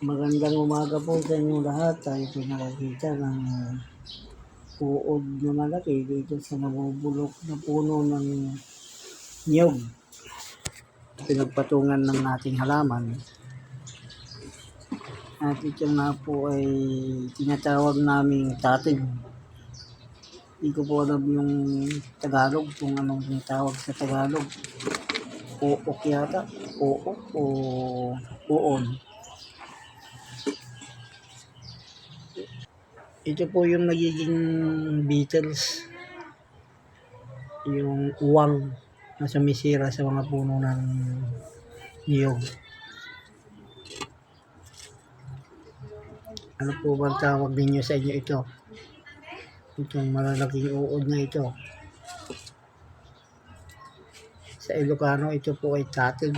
Magandang umaga po sa inyo lahat. Tayo po nakakita ng uod na malaki dito sa nabubulok na puno ng niyog. Pinagpatungan ng ating halaman. At ito nga po ay tinatawag naming tatig. Hindi ko po alam yung Tagalog kung anong tinatawag sa Tagalog. Uok yata. Uok o uon. Ito po yung nagiging beetles, yung uwang na sumisira sa mga puno ng niyog. Ano po bang tawag ninyo sa inyo ito? Itong malalaking uod na ito. Sa Ilocano, ito po ay tatig.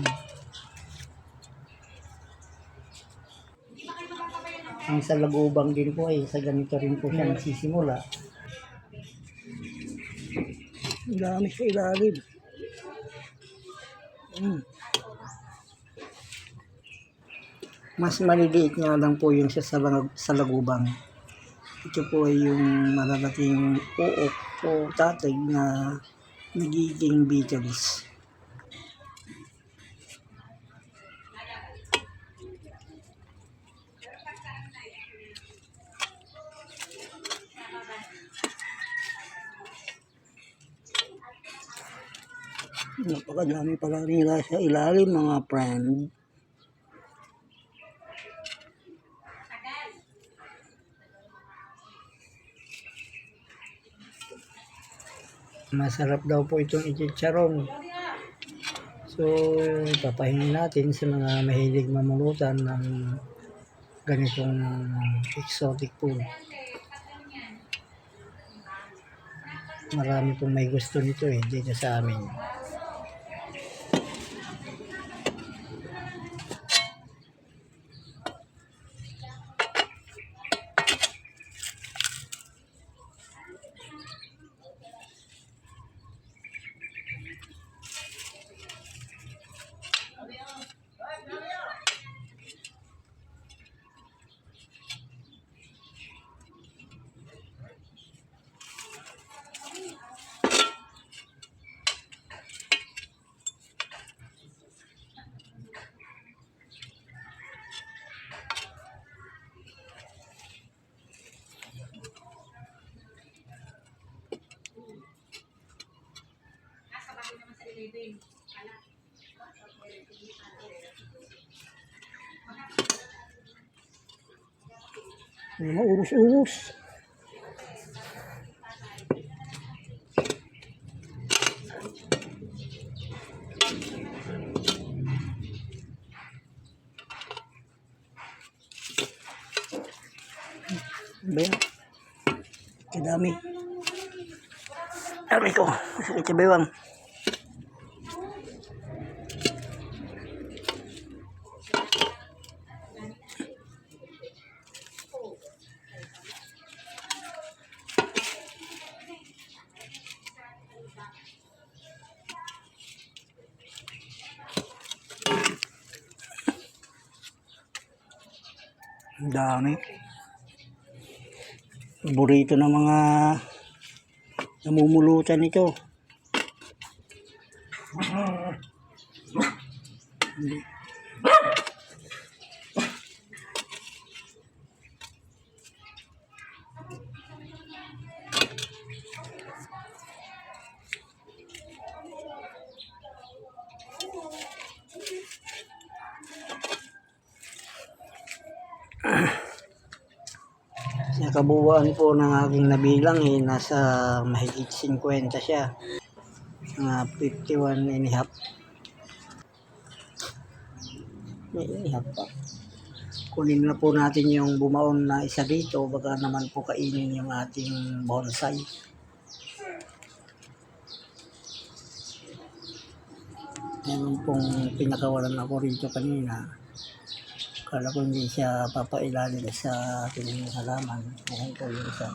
Ang sa Lagubang din po ay sa ganito rin po siya nagsisimula. Ang dami sa ilalim. Mas maliliit nga lang po yung sa Lagubang. Ito po ay yung malalaking uok o tatig na nagiging beetles. Napakadami pala nila sa ilalim mga friend. Masarap daw po itong ichicharong. So, papahingin natin sa mga mahilig mamulutan ng ganitong exotic food. Marami pong may gusto nito dito sa amin. Maurus-urus. Ba? Kadami. Aray ko, masakit sa bewang. Ang dami. Paborito ng mga namumulutan ito. Sa kabuuan po ng aking nabilang nasa mahigit 50 siya. 51 and a half. May half pa. Kunin na po natin yung bumaon na isa dito, baka naman po kainin yung ating bonsai. Meron pong pinakawalan ako rito kanina. Kala ko hindi siya papailalim sa ating halaman. Ngayon ko yung isa.